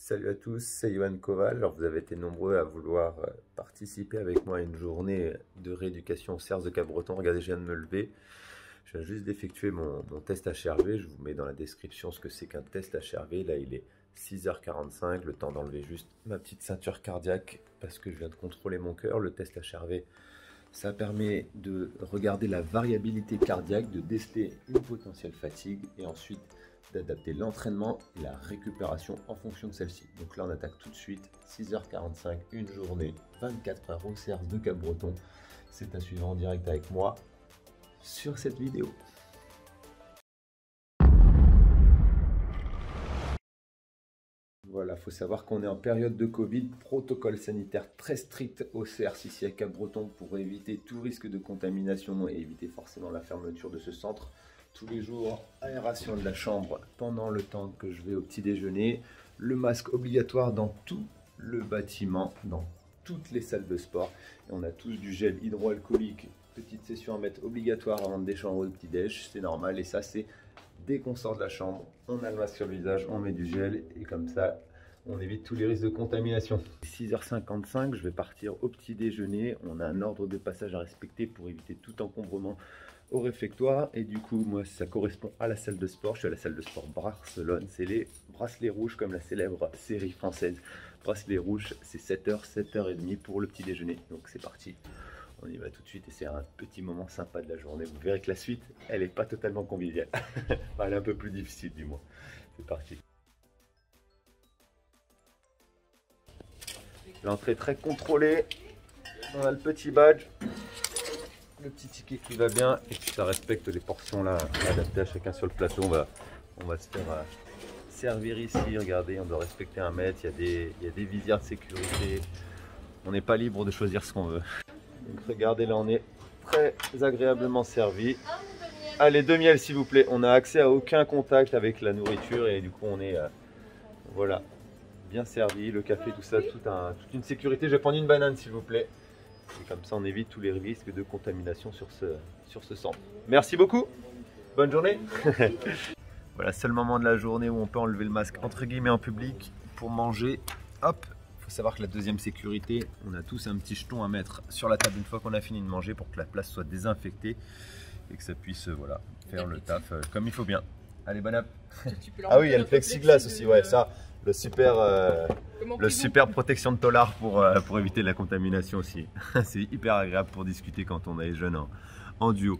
Salut à tous, c'est Johan Koval. Alors vous avez été nombreux à vouloir participer avec moi à une journée de rééducation au CERS de Capbreton. Regardez, je viens de me lever. Je viens juste d'effectuer mon test HRV. Je vous mets dans la description ce que c'est qu'un test HRV. Là, il est 6h45, le temps d'enlever juste ma petite ceinture cardiaque parce que je viens de contrôler mon cœur. Le test HRV, ça permet de regarder la variabilité cardiaque, de déceler une potentielle fatigue et ensuite d'adapter l'entraînement et la récupération en fonction de celle-ci. Donc là, on attaque tout de suite, 6h45, une journée, 24 heures au CERS de Capbreton. C'est à suivre en direct avec moi sur cette vidéo. Voilà, il faut savoir qu'on est en période de Covid, protocole sanitaire très strict au CERS ici à Capbreton pour éviter tout risque de contamination et éviter forcément la fermeture de ce centre. Tous les jours, aération de la chambre pendant le temps que je vais au petit déjeuner, le masque obligatoire dans tout le bâtiment, dans toutes les salles de sport. Et on a tous du gel hydroalcoolique, petite session à mettre obligatoire avant de déchambre au petit déj, c'est normal. Et ça, c'est dès qu'on sort de la chambre, on a le masque sur le visage, on met du gel et comme ça, on évite tous les risques de contamination. 6h55, je vais partir au petit déjeuner. On a un ordre de passage à respecter pour éviter tout encombrement au réfectoire. Et du coup, moi, ça correspond à la salle de sport. Je suis à la salle de sport Barcelone. C'est les bracelets rouges comme la célèbre série française. Bracelets rouges, c'est 7h, 7h30 pour le petit déjeuner. Donc c'est parti. On y va tout de suite et c'est un petit moment sympa de la journée. Vous verrez que la suite, elle n'est pas totalement conviviale. Enfin, elle est un peu plus difficile du moins. C'est parti. L'entrée très contrôlée. On a le petit badge. Le petit ticket qui va bien. Et si ça respecte les portions là, adaptées à chacun sur le plateau, on va se faire servir ici. Regardez, on doit respecter 1 mètre. Il y a des visières de sécurité. On n'est pas libre de choisir ce qu'on veut. Donc regardez, là on est très agréablement servi. Allez, 2 miels s'il vous plaît. On n'a accès à aucun contact avec la nourriture et du coup on est voilà, bien servi. Le café, tout ça, toute une sécurité. Je vais prendre une banane s'il vous plaît. Et comme ça on évite tous les risques de contamination sur ce centre. Merci beaucoup. Bonne journée. Voilà, seul moment de la journée où on peut enlever le masque entre guillemets en public pour manger. Hop. Il faut savoir que la deuxième sécurité, on a tous un petit jeton à mettre sur la table une fois qu'on a fini de manger pour que la place soit désinfectée et que ça puisse voilà, faire le taf comme il faut bien. Allez, bonne app. Ah oui, il y a le plexiglas aussi, ouais, ça, le super protection de tolard pour éviter la contamination aussi. C'est hyper agréable pour discuter quand on est jeune en duo.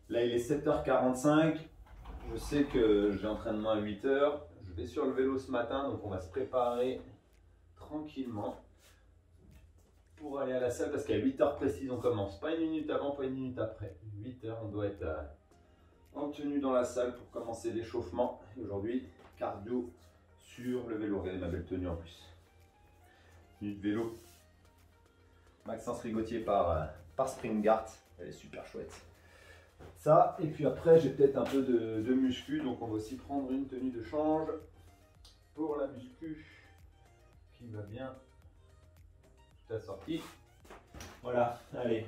Là, il est 7h45. Je sais que j'ai entraînement à 8h. Je vais sur le vélo ce matin, donc on va se préparer tranquillement pour aller à la salle parce qu'à 8h précise on commence. Pas 1 minute avant, pas 1 minute après. 8h, on doit être en tenue dans la salle pour commencer l'échauffement. Aujourd'hui, cardio sur le vélo. Regardez ma belle tenue en plus. Tenue de vélo. Maxence Rigotier par Springart. Elle est super chouette. Ça, et puis après j'ai peut-être un peu de muscu, donc on va aussi prendre une tenue de change pour la muscu qui va bien tout assorti. Voilà, allez,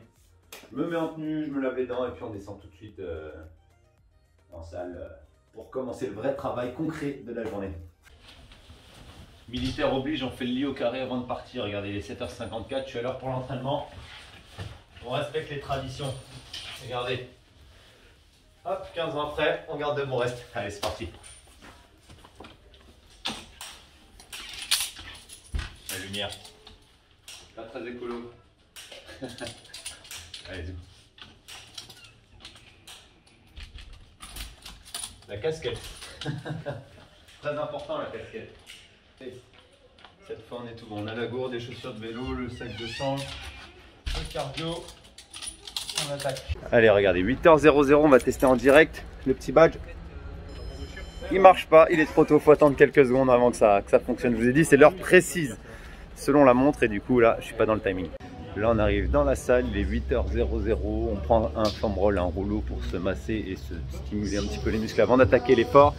je me mets en tenue, je me lave les dents et puis on descend tout de suite en salle pour commencer le vrai travail concret de la journée. Militaire oblige, on fait le lit au carré avant de partir. Regardez, il est 7h54, je suis à l'heure pour l'entraînement. On respecte les traditions. Regardez. Hop, 15 ans après, on garde de bon reste. Allez, c'est parti. La lumière. Pas très écolo. Allez, zou. La casquette. Très important la casquette. Cette fois on est tout bon. On a la gourde, les chaussures de vélo, le sac de change, le cardio. On attaque. Allez, regardez, 8h00, on va tester en direct le petit badge. Il marche pas, il est trop tôt, il faut attendre quelques secondes avant que ça fonctionne. Je vous ai dit, c'est l'heure précise selon la montre et du coup là, je suis pas dans le timing. Là, on arrive dans la salle, il est 8h00, on prend un foam roll, un rouleau pour se masser et se stimuler un petit peu les muscles avant d'attaquer l'effort.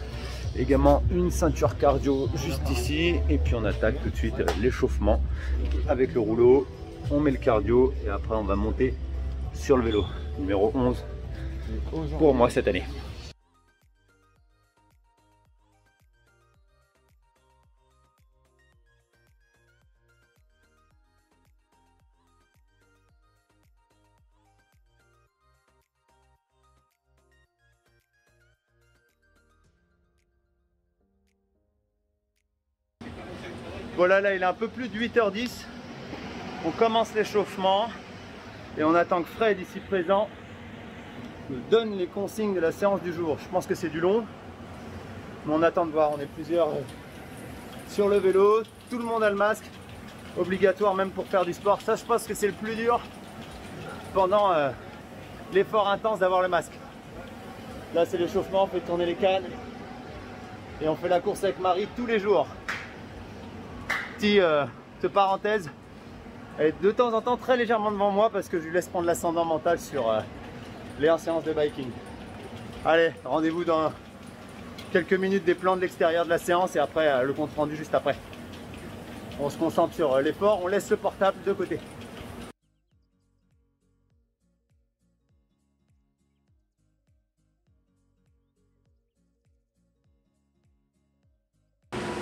Également une ceinture cardio juste ici et puis on attaque tout de suite l'échauffement avec le rouleau. On met le cardio et après on va monter sur le vélo, numéro 11 pour moi cette année. Voilà, là il est un peu plus de 8h10. On commence l'échauffement et on attend que Fred, ici présent, nous donne les consignes de la séance du jour. Je pense que c'est du long, mais on attend de voir. On est plusieurs sur le vélo, tout le monde a le masque, obligatoire même pour faire du sport. Ça, je pense que c'est le plus dur pendant l'effort intense d'avoir le masque. Là, c'est l'échauffement, on fait tourner les cannes et on fait la course avec Marie tous les jours. Petite parenthèse, elle est de temps en temps très légèrement devant moi parce que je lui laisse prendre l'ascendant mental sur les séances de biking. Allez, rendez-vous dans quelques minutes des plans de l'extérieur de la séance et après le compte rendu juste après. On se concentre sur l'effort, on laisse le portable de côté.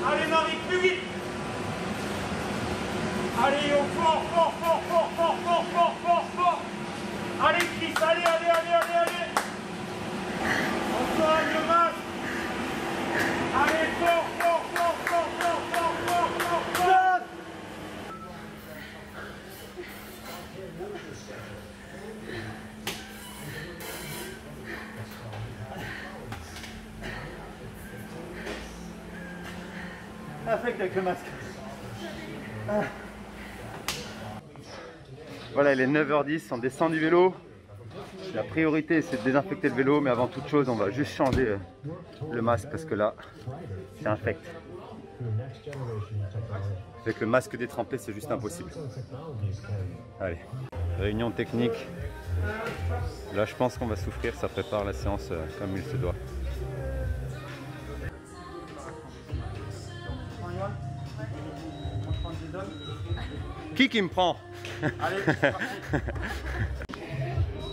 Allez Marie, plus vite. Allez, au fort, fort, fort, fort, fort, fort, fort, fort, fort. Allez Chris, allez, allez, allez, allez, allez. Antoine, le masque. Allez, fort, fort, fort, fort, fort, fort, fort, fort, fort. Affecte avec le masque. Voilà, il est 9h10, on descend du vélo. La priorité c'est de désinfecter le vélo, mais avant toute chose on va juste changer le masque parce que là c'est infect. Avec le masque détrempé c'est juste impossible. Allez, réunion technique. Là je pense qu'on va souffrir, ça prépare la séance comme il se doit. Qui me prend?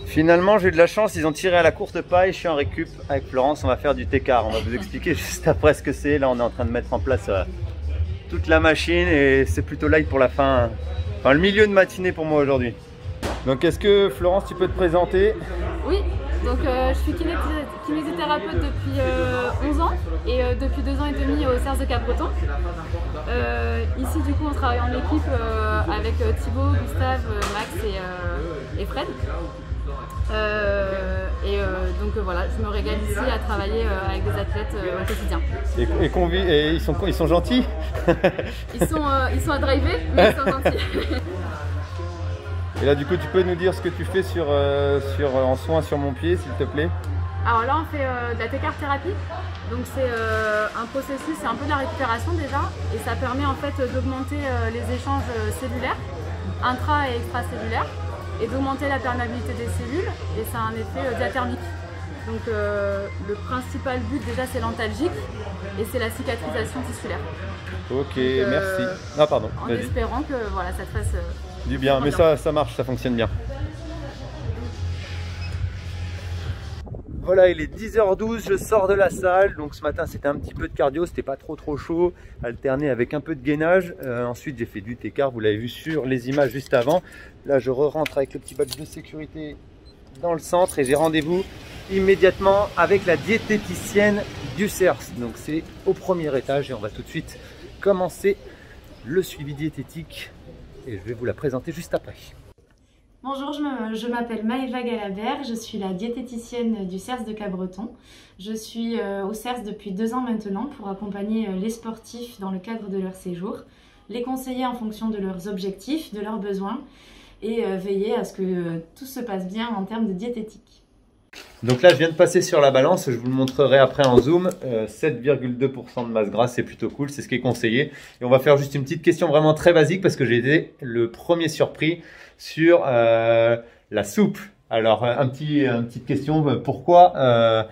Finalement j'ai eu de la chance, ils ont tiré à la courte paille, je suis en récup avec Florence, on va faire du T-car, on va vous expliquer juste après ce que c'est. Là on est en train de mettre en place toute la machine et c'est plutôt light pour la fin, enfin le milieu de matinée pour moi aujourd'hui. Donc est-ce que Florence tu peux te présenter? Oui, donc je suis kinésithérapeute depuis 11 ans et depuis 2 ans et demi au CERS de Capbreton. Ici du coup on travaille en équipe avec Thibaut, Gustave, Max et Fred. Donc voilà, je me régale ici à travailler avec des athlètes au quotidien. Et ils sont gentils? Ils sont à driver, mais ils sont gentils. Et là du coup tu peux nous dire ce que tu fais en soins sur mon pied s'il te plaît? Alors là on fait de la T-car thérapie, donc c'est un processus, c'est un peu de la récupération déjà, et ça permet en fait d'augmenter les échanges cellulaires, intra et extracellulaires, et d'augmenter la perméabilité des cellules, et ça a un effet diathermique. Donc le principal but déjà c'est l'antalgique, et c'est la cicatrisation tissulaire. Ok, donc, merci. Ah pardon. En espérant que voilà, ça te fasse du bien, mais ça marche, ça fonctionne bien. Voilà, il est 10h12, je sors de la salle. Donc ce matin c'était un petit peu de cardio, c'était pas trop chaud, alterné avec un peu de gainage. Ensuite j'ai fait du T-car, vous l'avez vu sur les images juste avant. Là je rentre avec le petit badge de sécurité dans le centre et j'ai rendez-vous immédiatement avec la diététicienne du CERS. Donc c'est au premier étage et on va tout de suite commencer le suivi diététique et je vais vous la présenter juste après. Bonjour, je m'appelle Maëva Galabert, je suis la diététicienne du CERS de Capbreton. Je suis au CERS depuis 2 ans maintenant pour accompagner les sportifs dans le cadre de leur séjour, les conseiller en fonction de leurs objectifs, de leurs besoins et veiller à ce que tout se passe bien en termes de diététique. Donc là je viens de passer sur la balance, je vous le montrerai après en zoom, 7,2% de masse grasse, c'est plutôt cool, c'est ce qui est conseillé. Et on va faire juste une petite question vraiment très basique parce que j'ai été le premier surpris sur la soupe. Alors une petite question, pourquoi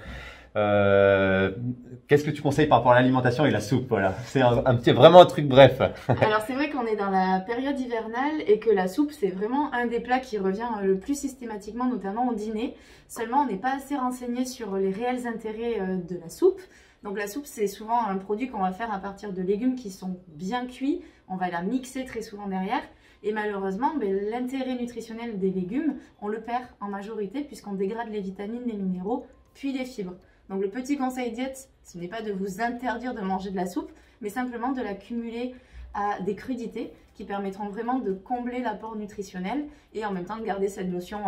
qu'est-ce que tu conseilles par rapport à l'alimentation et la soupe? Voilà, c'est vraiment un truc bref. Alors c'est vrai qu'on est dans la période hivernale et que la soupe c'est vraiment un des plats qui revient le plus systématiquement, notamment au dîner. Seulement on n'est pas assez renseigné sur les réels intérêts de la soupe. Donc la soupe c'est souvent un produit qu'on va faire à partir de légumes qui sont bien cuits. On va la mixer très souvent derrière. Et malheureusement, l'intérêt nutritionnel des légumes, on le perd en majorité puisqu'on dégrade les vitamines, les minéraux, puis les fibres. Donc le petit conseil diète, ce n'est pas de vous interdire de manger de la soupe, mais simplement de la cumuler à des crudités qui permettront vraiment de combler l'apport nutritionnel et en même temps de garder cette notion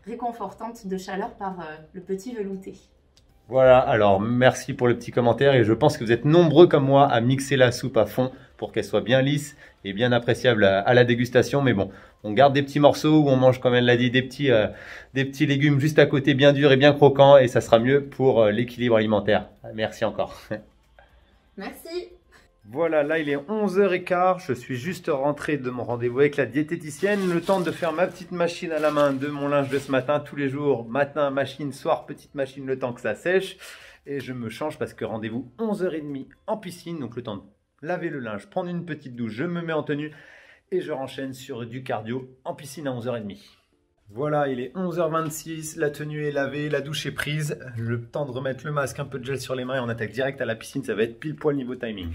réconfortante de chaleur par le petit velouté. Voilà, alors merci pour le petit commentaire et je pense que vous êtes nombreux comme moi à mixer la soupe à fond pour qu'elle soit bien lisse et bien appréciable à la dégustation. Mais bon, on garde des petits morceaux où on mange, comme elle l'a dit, des petits légumes juste à côté, bien durs et bien croquants, et ça sera mieux pour l'équilibre alimentaire. Merci encore. Merci. Voilà, là il est 11h15, je suis juste rentré de mon rendez-vous avec la diététicienne, le temps de faire ma petite machine à la main de mon linge de ce matin, tous les jours, matin, machine, soir, petite machine, le temps que ça sèche, et je me change parce que rendez-vous 11h30 en piscine, donc le temps de laver le linge, prendre une petite douche, je me mets en tenue, et je renchaîne sur du cardio en piscine à 11h30. Voilà, il est 11h26, la tenue est lavée, la douche est prise, le temps de remettre le masque, un peu de gel sur les mains et on attaque direct à la piscine, ça va être pile poil niveau timing.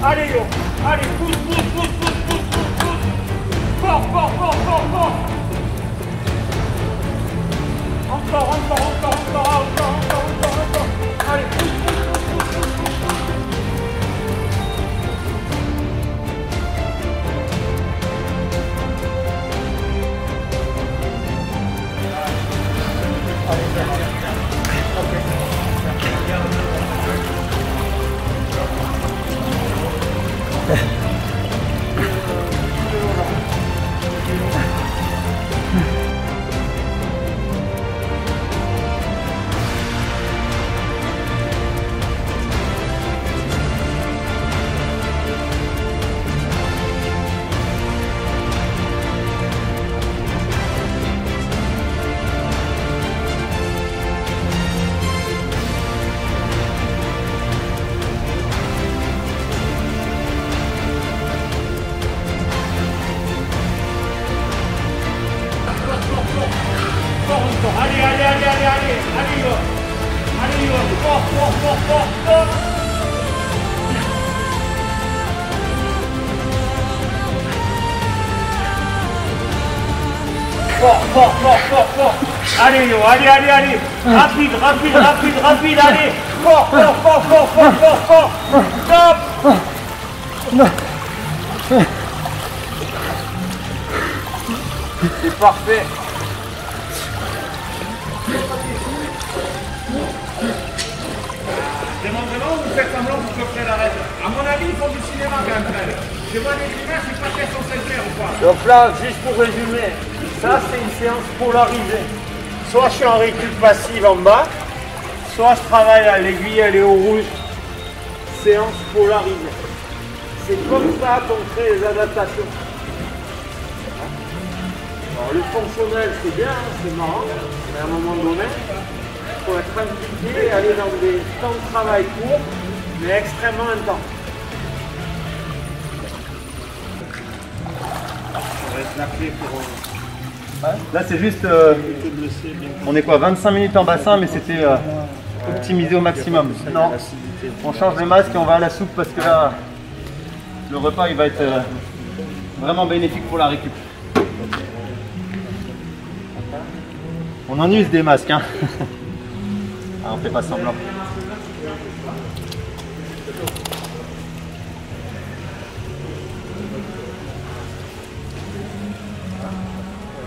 Allez, yo. Allez, pousse, pousse, pousse, pousse, pousse, pousse, pousse. Fort, fort, fort, fort, fort. Encore, encore, encore, encore, encore, encore, encore, encore. Allez, pousse, pousse, pousse, pousse, pousse, pousse. Allez, allez, allez, allez, allez, allez, yo. Allez, yo. Fort, fort, fort, fort, fort. Fort, fort, fort, fort, fort. Allez, yo, allez, allez, allez. Rapide, rapide, rapide, rapide, allez. Fort, fort, fort, fort, fort, fort, fort. Stop. C'est parfait. Demandez-moi ou vous faites semblant pour que Fred arrête. À mon avis, ils font du cinéma quand même, Fred. Je vois les images, je sais pas si elles sont sincères ou pas. Donc là, juste pour résumer, ça c'est une séance polarisée. Soit je suis en récup passive en bas, soit je travaille à l'aiguille, elle est au rouge. Séance polarisée. C'est comme ça qu'on crée les adaptations. Alors le fonctionnel c'est bien, c'est marrant, mais à un moment donné, il faut être impliqué et aller dans des temps de travail courts, mais extrêmement intenses. Ça va être la clé pour... Là c'est juste, on est quoi, 25 minutes en bassin, mais c'était optimisé au maximum. Non, on change le masque et on va à la soupe parce que là, le repas il va être vraiment bénéfique pour la récup. On en use des masques, hein. Ah, on fait pas semblant.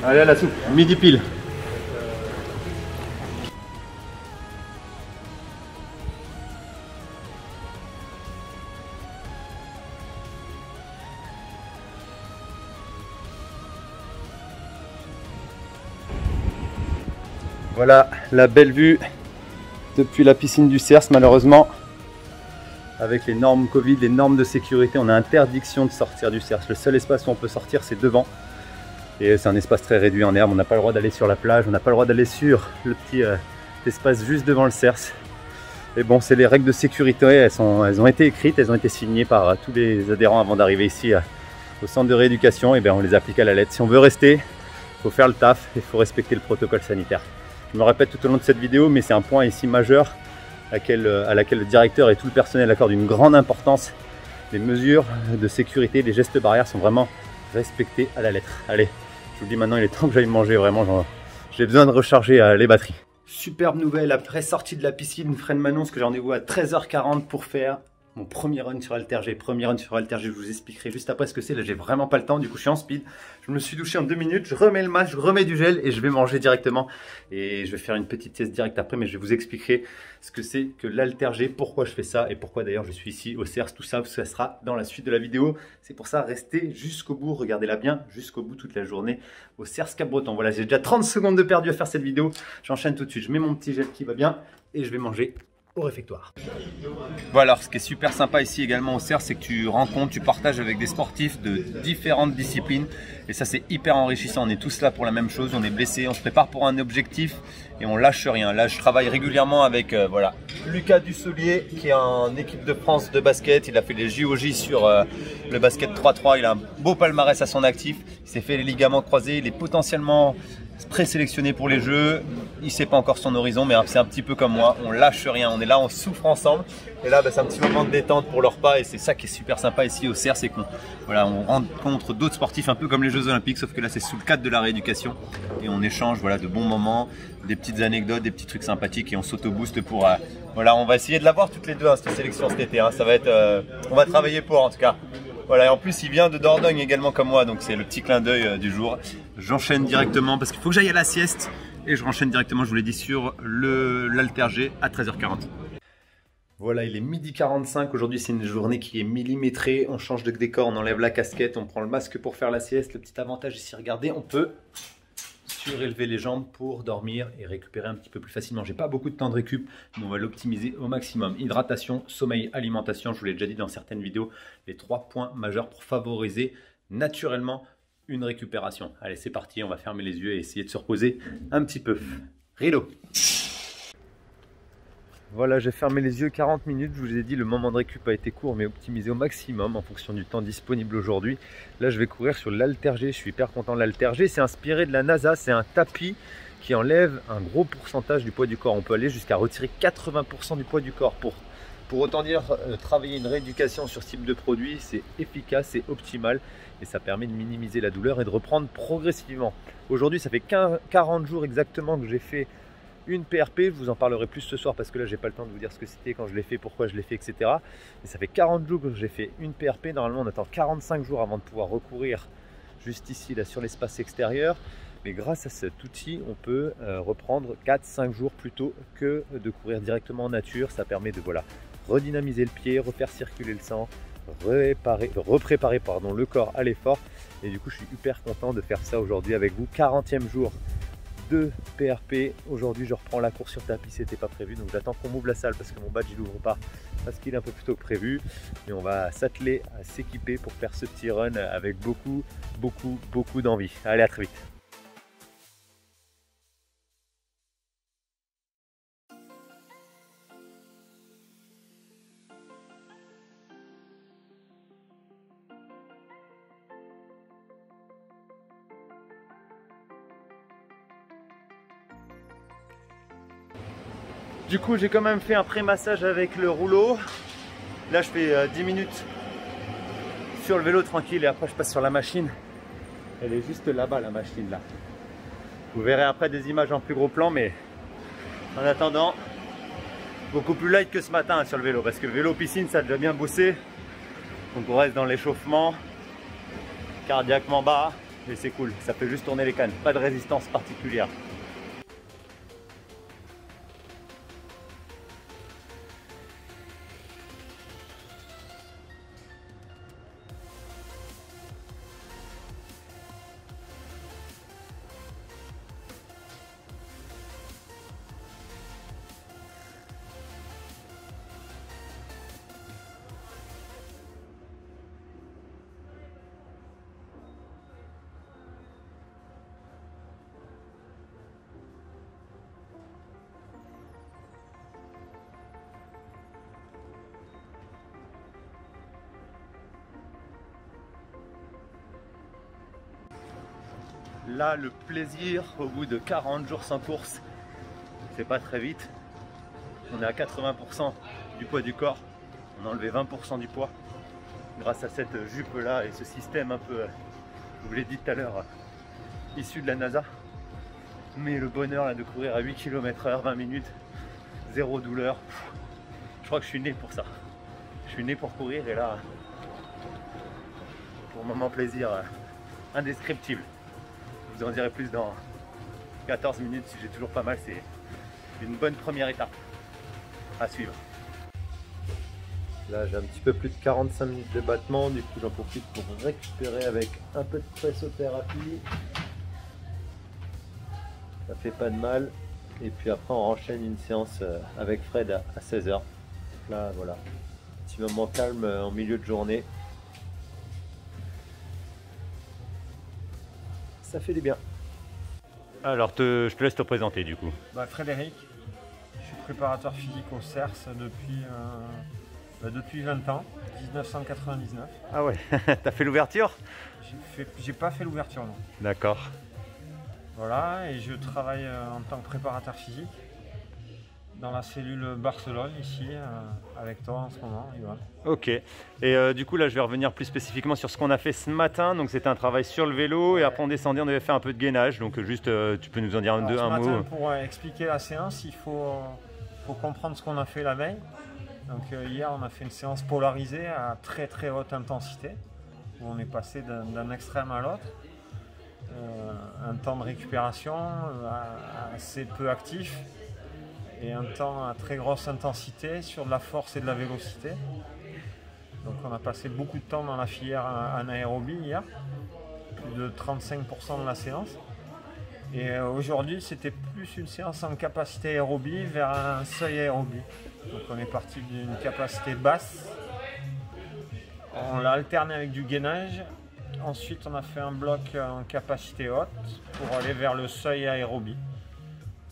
Allez à la soupe, midi pile. Voilà la belle vue depuis la piscine du Cers. Malheureusement, avec les normes Covid, les normes de sécurité, on a interdiction de sortir du Cers. Le seul espace où on peut sortir, c'est devant. Et c'est un espace très réduit en herbe. On n'a pas le droit d'aller sur la plage, on n'a pas le droit d'aller sur le petit espace juste devant le Cers. Et bon, c'est les règles de sécurité, elles ont été écrites, elles ont été signées par tous les adhérents avant d'arriver ici au centre de rééducation. Et bien on les applique à la lettre. Si on veut rester, il faut faire le taf et il faut respecter le protocole sanitaire. Je me répète tout au long de cette vidéo, mais c'est un point ici majeur à laquelle le directeur et tout le personnel accordent une grande importance. Les mesures de sécurité, les gestes barrières sont vraiment respectés à la lettre. Allez, je vous dis maintenant, il est temps que j'aille manger, vraiment, j'ai besoin de recharger les batteries. Superbe nouvelle, après sortie de la piscine, Fred m'annonce que j'ai rendez-vous à 13h40 pour faire mon premier run sur Halter-G. Premier run sur Halter-G, je vous expliquerai juste après ce que c'est. Là, j'ai vraiment pas le temps, du coup, je suis en speed. Je me suis douché en 2 minutes, je remets le masque, je remets du gel et je vais manger directement. Et je vais faire une petite sieste directe après, mais je vais vous expliquer ce que c'est que l'Halter-G, pourquoi je fais ça et pourquoi d'ailleurs je suis ici au Cers. Tout ça, ça sera dans la suite de la vidéo. C'est pour ça, restez jusqu'au bout, regardez-la bien, jusqu'au bout toute la journée au Cers Cap-Breton. Voilà, j'ai déjà 30 secondes de perdu à faire cette vidéo. J'enchaîne tout de suite, je mets mon petit gel qui va bien et je vais manger au réfectoire. Voilà, alors ce qui est super sympa ici également au Cers, c'est que tu rencontres, tu partages avec des sportifs de différentes disciplines et ça c'est hyper enrichissant. On est tous là pour la même chose, on est blessés, on se prépare pour un objectif et on lâche rien. Là je travaille régulièrement avec voilà, Lucas Dussolier qui est en équipe de France de basket. Il a fait les JOJ sur le basket 3-3, il a un beau palmarès à son actif, il s'est fait les ligaments croisés, il est potentiellement présélectionné pour les jeux. Il ne sait pas encore son horizon, mais c'est un petit peu comme moi, on lâche rien, on est là, on souffre ensemble et là c'est un petit moment de détente pour le repas et c'est ça qui est super sympa ici au Cers, c'est qu'on voilà, on rencontre d'autres sportifs un peu comme les Jeux Olympiques, sauf que là c'est sous le cadre de la rééducation et on échange voilà, de bons moments, des petites anecdotes, des petits trucs sympathiques et on s'auto-booste pour voilà, on va essayer de l'avoir toutes les deux cette sélection cet été, ça va être on va travailler pour en tout cas. Voilà, et en plus il vient de Dordogne également comme moi, donc c'est le petit clin d'œil du jour. J'enchaîne directement parce qu'il faut que j'aille à la sieste et je renchaîne directement, je vous l'ai dit, sur l'Halter-G à 13h40. Voilà, il est 12h45, aujourd'hui c'est une journée qui est millimétrée, on change de décor, on enlève la casquette, on prend le masque pour faire la sieste. Le petit avantage ici, regardez, on peut surélever les jambes pour dormir et récupérer un petit peu plus facilement. J'ai pas beaucoup de temps de récup, mais on va l'optimiser au maximum. Hydratation, sommeil, alimentation, je vous l'ai déjà dit dans certaines vidéos, les 3 points majeurs pour favoriser naturellement une récupération. Allez, c'est parti, on va fermer les yeux et essayer de se reposer un petit peu. Rideau. Voilà, j'ai fermé les yeux 40 minutes, je vous ai dit le moment de récup a été court mais optimisé au maximum en fonction du temps disponible aujourd'hui. Là je vais courir sur l'Halter-G, je suis hyper content de l'Halter-G, c'est inspiré de la NASA, c'est un tapis qui enlève un gros pourcentage du poids du corps. On peut aller jusqu'à retirer 80% du poids du corps. Pour autant dire, travailler une rééducation sur ce type de produit, c'est efficace, c'est optimal et ça permet de minimiser la douleur et de reprendre progressivement. Aujourd'hui ça fait 40 jours exactement que j'ai fait une PRP, je vous en parlerai plus ce soir parce que là j'ai pas le temps de vous dire ce que c'était, quand je l'ai fait, pourquoi je l'ai fait, etc. Mais ça fait 40 jours que j'ai fait une PRP, normalement on attend 45 jours avant de pouvoir recourir juste ici là sur l'espace extérieur. Mais grâce à cet outil, on peut reprendre 4-5 jours plus tôt que de courir directement en nature. Ça permet de voilà, redynamiser le pied, refaire circuler le sang, repréparer le corps à l'effort. Et du coup je suis hyper content de faire ça aujourd'hui avec vous. 40e jour de PRP. Aujourd'hui je reprends la course sur tapis, c'était pas prévu, donc j'attends qu'on m'ouvre la salle parce que mon badge il ouvre pas parce qu'il est un peu plus tôt que prévu, mais on va s'atteler à s'équiper pour faire ce petit run avec beaucoup d'envie. Allez, à très vite. Du coup j'ai quand même fait un pré-massage avec le rouleau. Là je fais 10 minutes sur le vélo tranquille et après je passe sur la machine. Elle est juste là-bas la machine là. Vous verrez après des images en plus gros plan, mais en attendant beaucoup plus light que ce matin sur le vélo parce que le vélo piscine ça a déjà bien bossé. Donc on reste dans l'échauffement cardiaquement bas et c'est cool, ça fait juste tourner les cannes, pas de résistance particulière. Là, le plaisir au bout de 40 jours sans course, c'est pas très vite. On est à 80% du poids du corps. On a enlevé 20% du poids grâce à cette jupe là et ce système un peu, je vous l'ai dit tout à l'heure, issu de la NASA. Mais le bonheur là, de courir à 8 km/h, 20 minutes, zéro douleur, je crois que je suis né pour ça. Je suis né pour courir et là, pour un moment plaisir indescriptible. Je vous en dirai plus dans 14 minutes si j'ai toujours pas mal. C'est une bonne première étape à suivre. Là j'ai un petit peu plus de 45 minutes de battement, du coup j'en profite pour récupérer avec un peu de pressothérapie. Ça fait pas de mal. Et puis après on enchaîne une séance avec Fred à 16h. Là voilà, petit moment calme en milieu de journée. Ça fait du bien. Alors je te laisse te présenter du coup. Frédéric, je suis préparateur physique au CERS depuis 20 ans, 1999. Ah ouais, t'as fait l'ouverture? J'ai pas fait l'ouverture, non. D'accord. Voilà, et je travaille en tant que préparateur physique dans la cellule Barcelone ici, avec toi en ce moment, Ivan. Ok, et du coup là je vais revenir plus spécifiquement sur ce qu'on a fait ce matin. Donc c'était un travail sur le vélo et après on descendait, on avait fait un peu de gainage. Donc juste tu peux nous en dire un mot? Pour expliquer la séance, il faut comprendre ce qu'on a fait la veille. Donc hier on a fait une séance polarisée à très très haute intensité, où on est passé d'un extrême à l'autre. Un temps de récupération assez peu actif et un temps à très grosse intensité sur de la force et de la vélocité. Donc on a passé beaucoup de temps dans la filière anaérobie hier, plus de 35% de la séance. Et aujourd'hui c'était plus une séance en capacité aérobie vers un seuil aérobie. Donc on est parti d'une capacité basse, on l'a alterné avec du gainage. Ensuite, on a fait un bloc en capacité haute pour aller vers le seuil aérobie.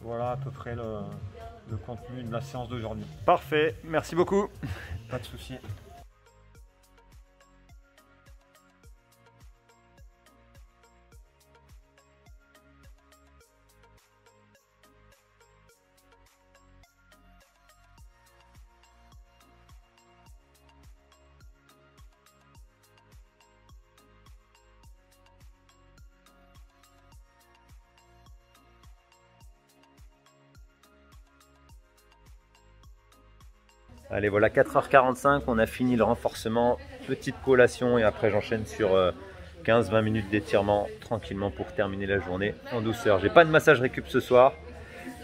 Voilà à peu près le contenu de la séance d'aujourd'hui. Parfait, merci beaucoup. Pas de souci. Allez, voilà 4h45, on a fini le renforcement, petite collation et après j'enchaîne sur 15-20 minutes d'étirement tranquillement pour terminer la journée en douceur. J'ai pas de massage récup ce soir,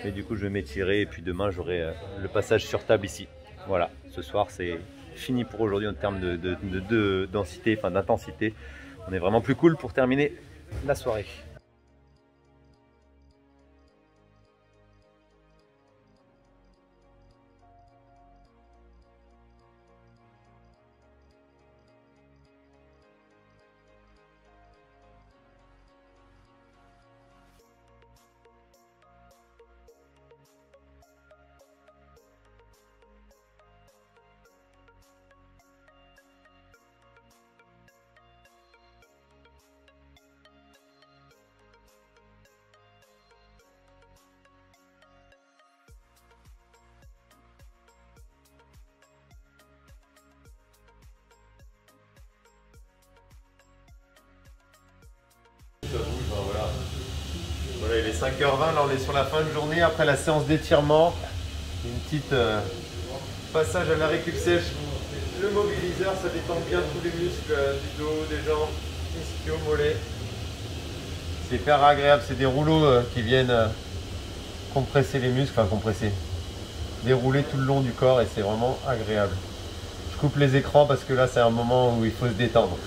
mais du coup je vais m'étirer et puis demain j'aurai le passage sur table ici. Voilà, ce soir c'est fini pour aujourd'hui en termes de densité, enfin d'intensité. On est vraiment plus cool pour terminer la soirée. Voilà, il est 5h20, là on est sur la fin de journée après la séance d'étirement. Une petite passage à la récup sèche. Le mobiliseur, ça détend bien tous les muscles du dos, des jambes, ischio, mollets. C'est hyper agréable, c'est des rouleaux qui viennent compresser les muscles, enfin compresser, dérouler tout le long du corps et c'est vraiment agréable. Je coupe les écrans parce que là c'est un moment où il faut se détendre.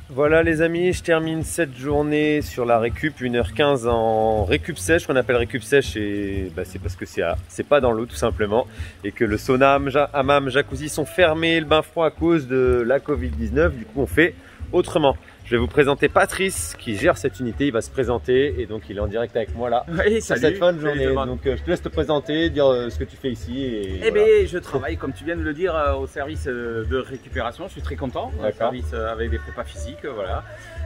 Voilà les amis, je termine cette journée sur la récup, 1h15 en récup sèche, qu'on appelle récup sèche, et c'est parce que c'est pas dans l'eau tout simplement, et que le sauna, hammam, jacuzzi sont fermés, le bain froid à cause de la Covid-19, du coup on fait autrement. Je vais vous présenter Patrice qui gère cette unité. Il va se présenter et donc il est en direct avec moi là. Oui, sur cette fin de journée. Donc je te laisse te présenter, dire ce que tu fais ici. Et eh voilà. bien, je travaille, comme tu viens de le dire, au service de récupération. Je suis très content. Au service avec des prépas physiques, voilà.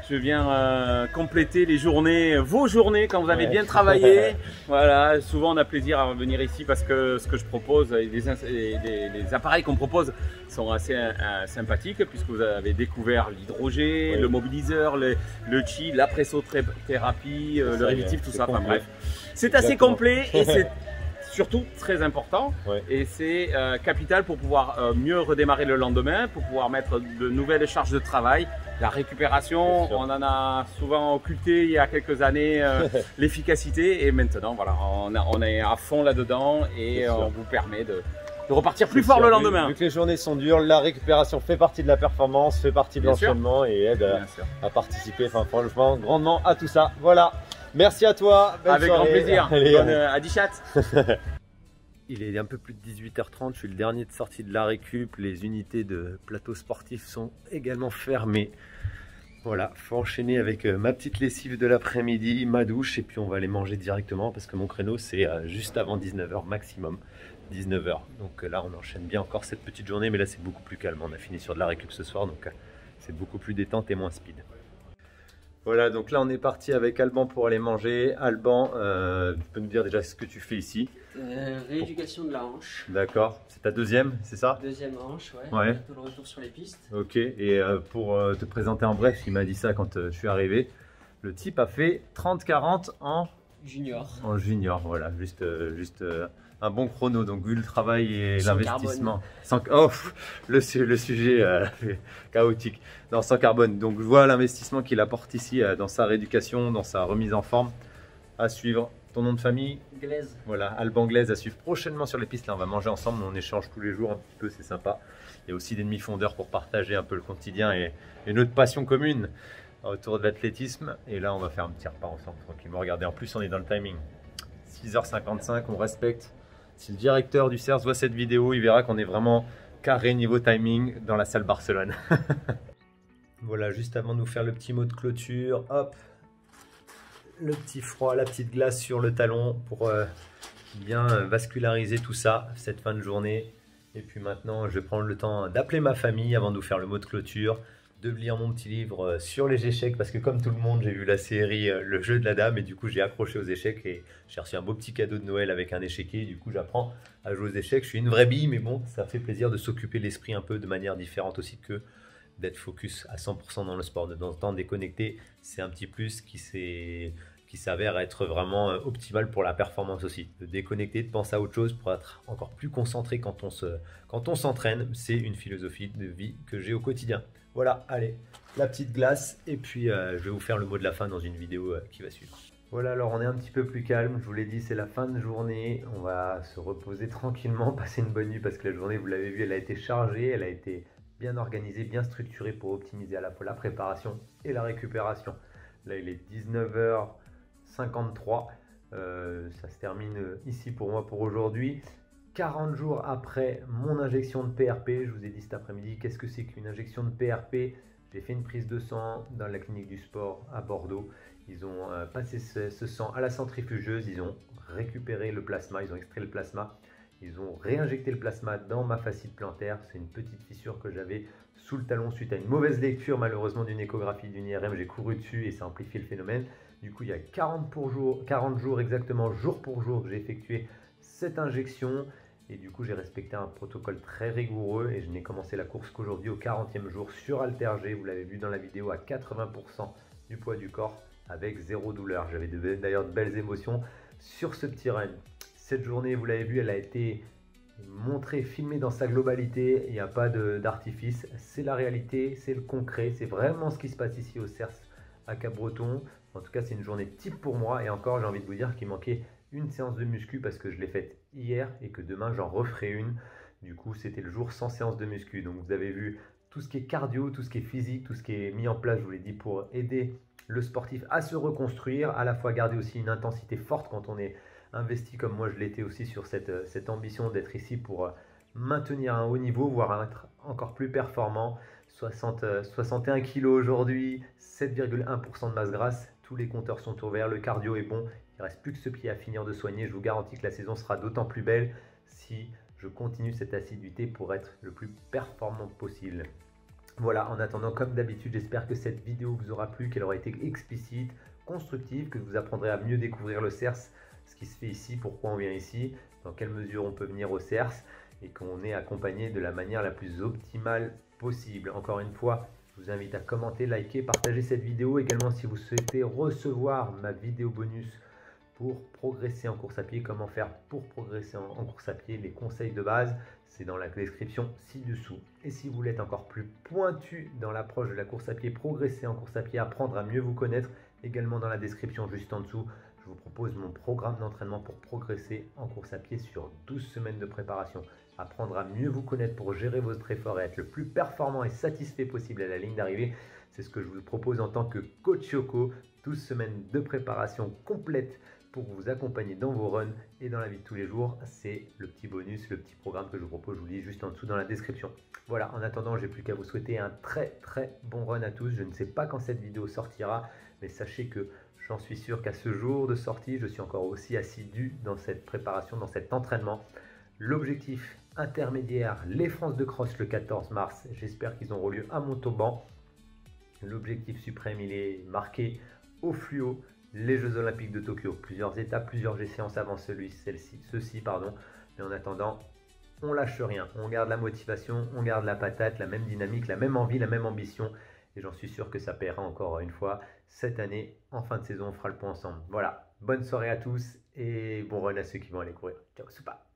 Je viens compléter les journées, vos journées, quand vous avez bien travaillé. Voilà, souvent on a plaisir à revenir ici parce que ce que je propose, les appareils qu'on propose sont assez sympathiques puisque vous avez découvert l'hydrogé, le mobiliseur, le chi, la pressothérapie, le réductif, tout ça. Enfin bref, c'est assez complet et c'est surtout très important et c'est capital pour pouvoir mieux redémarrer le lendemain, pour pouvoir mettre de nouvelles charges de travail. La récupération, on en a souvent occulté il y a quelques années l'efficacité et maintenant voilà, on est à fond là-dedans et on vous permet de repartir plus fort le lendemain. Vu que les journées sont dures, la récupération fait partie de la performance, fait partie de l'enchaînement et aide à participer, enfin franchement, grandement à tout ça. Voilà, merci à toi. Avec grand plaisir. Allez, bonne Adichat. Il est un peu plus de 18h30, je suis le dernier de sortie de la récup, les unités de plateau sportif sont également fermées. Voilà, faut enchaîner avec ma petite lessive de l'après-midi, ma douche et puis on va aller manger directement parce que mon créneau c'est juste avant 19h maximum, 19h. Donc là on enchaîne bien encore cette petite journée mais là c'est beaucoup plus calme, on a fini sur de la récup ce soir donc c'est beaucoup plus détente et moins speed. Voilà, donc là on est parti avec Alban pour aller manger. Alban, tu peux nous dire déjà ce que tu fais ici? Rééducation de la hanche. D'accord, c'est ta deuxième, c'est ça? Deuxième hanche, ouais. Bientôt le retour sur les pistes. Ok, et pour te présenter en bref, il m'a dit ça quand je suis arrivé. Le type a fait 30-40 en junior. En junior, voilà, juste un bon chrono. Donc vu le travail et l'investissement, le sujet chaotique. Non, sans carbone. Donc je vois l'investissement qu'il apporte ici dans sa rééducation, dans sa remise en forme. À suivre. Ton nom de famille? Glaise. Voilà, Alban Glaise à suivre prochainement sur les pistes. Là, on va manger ensemble, on échange tous les jours un petit peu, c'est sympa. Il y a aussi des demi-fondeurs pour partager un peu le quotidien et notre passion commune autour de l'athlétisme. Et là, on va faire un petit repas ensemble tranquillement. Regardez, en plus, on est dans le timing. 6h55, on respecte. Si le directeur du CERS voit cette vidéo, il verra qu'on est vraiment carré niveau timing dans la salle Barcelone. Voilà, juste avant de nous faire le petit mot de clôture, hop, le petit froid, la petite glace sur le talon pour bien vasculariser tout ça, cette fin de journée. Et puis maintenant, je vais prendre le temps d'appeler ma famille avant de vous faire le mot de clôture, de lire mon petit livre sur les échecs, parce que comme tout le monde, j'ai vu la série Le jeu de la dame, et du coup, j'ai accroché aux échecs, et j'ai reçu un beau petit cadeau de Noël avec un échiquier, et du coup, j'apprends à jouer aux échecs. Je suis une vraie bille, mais bon, ça fait plaisir de s'occuper l'esprit un peu de manière différente aussi que d'être focus à 100% dans le sport. De temps en temps, déconnecter, c'est un petit plus qui s'avère être vraiment optimal pour la performance aussi. De déconnecter, de penser à autre chose pour être encore plus concentré quand on s'entraîne. C'est une philosophie de vie que j'ai au quotidien. Voilà, allez, la petite glace et puis je vais vous faire le mot de la fin dans une vidéo qui va suivre. Voilà, alors on est un petit peu plus calme, je vous l'ai dit, c'est la fin de journée. On va se reposer tranquillement, passer une bonne nuit parce que la journée, vous l'avez vu, elle a été chargée, elle a été bien organisée, bien structurée pour optimiser à la fois la préparation et la récupération. Là, il est 19h53, ça se termine ici pour moi pour aujourd'hui. 40 jours après mon injection de PRP, je vous ai dit cet après-midi, qu'est-ce que c'est qu'une injection de PRP? J'ai fait une prise de sang dans la clinique du sport à Bordeaux. Ils ont passé ce sang à la centrifugeuse, ils ont récupéré le plasma, ils ont extrait le plasma. Ils ont réinjecté le plasma dans ma fascite plantaire. C'est une petite fissure que j'avais sous le talon suite à une mauvaise lecture malheureusement d'une échographie, d'une IRM. J'ai couru dessus et ça a amplifié le phénomène. Du coup, il y a 40 jours exactement, jour pour jour, que j'ai effectué cette injection. Et du coup, j'ai respecté un protocole très rigoureux et je n'ai commencé la course qu'aujourd'hui au 40e jour sur haltère-G. Vous l'avez vu dans la vidéo, à 80% du poids du corps avec zéro douleur. J'avais d'ailleurs de belles émotions sur ce petit run. Cette journée, vous l'avez vu, elle a été montrée, filmée dans sa globalité. Il n'y a pas d'artifice. C'est la réalité, c'est le concret. C'est vraiment ce qui se passe ici au CERS à Cap-Breton. En tout cas, c'est une journée type pour moi. Et encore, j'ai envie de vous dire qu'il manquait une séance de muscu parce que je l'ai faite hier et que demain, j'en referai une. Du coup, c'était le jour sans séance de muscu. Donc, vous avez vu tout ce qui est cardio, tout ce qui est physique, tout ce qui est mis en place, je vous l'ai dit, pour aider le sportif à se reconstruire, à la fois garder aussi une intensité forte quand on est investi comme moi je l'étais aussi sur cette ambition d'être ici pour maintenir un haut niveau, voire être encore plus performant 61 kg aujourd'hui, 7,1% de masse grasse. Tous les compteurs sont ouverts, le cardio est bon. Il ne reste plus que ce pied à finir de soigner. Je vous garantis que la saison sera d'autant plus belle si je continue cette assiduité pour être le plus performant possible. Voilà, en attendant, comme d'habitude, j'espère que cette vidéo vous aura plu, qu'elle aura été explicite, constructive, que vous apprendrez à mieux découvrir le CERS, ce qui se fait ici, pourquoi on vient ici, dans quelle mesure on peut venir au CERS et qu'on est accompagné de la manière la plus optimale possible. Encore une fois, je vous invite à commenter, liker, partager cette vidéo. Également, si vous souhaitez recevoir ma vidéo bonus pour progresser en course à pied, comment faire pour progresser en course à pied, les conseils de base, c'est dans la description ci-dessous. Et si vous voulez être encore plus pointu dans l'approche de la course à pied, progresser en course à pied, apprendre à mieux vous connaître, également dans la description juste en dessous, je vous propose mon programme d'entraînement pour progresser en course à pied sur 12 semaines de préparation. Apprendre à mieux vous connaître pour gérer votre effort et être le plus performant et satisfait possible à la ligne d'arrivée. C'est ce que je vous propose en tant que coach Yoko. 12 semaines de préparation complète pour vous accompagner dans vos runs et dans la vie de tous les jours. C'est le petit bonus, le petit programme que je vous propose, je vous lis juste en dessous dans la description. Voilà, en attendant, j'ai plus qu'à vous souhaiter un très bon run à tous. Je ne sais pas quand cette vidéo sortira, mais sachez que j'en suis sûr qu'à ce jour de sortie, je suis encore aussi assidu dans cette préparation, dans cet entraînement. L'objectif intermédiaire, les France de Cross le 14 mars, j'espère qu'ils auront lieu à Montauban. L'objectif suprême, il est marqué au fluo, les Jeux Olympiques de Tokyo. Plusieurs étapes, plusieurs échéances avant ceux-ci. Mais en attendant, on lâche rien, on garde la motivation, on garde la patate, la même dynamique, la même envie, la même ambition. Et j'en suis sûr que ça paiera encore une fois. Cette année, en fin de saison, on fera le point ensemble. Voilà, bonne soirée à tous et bon run à ceux qui vont aller courir. Ciao, Soupa!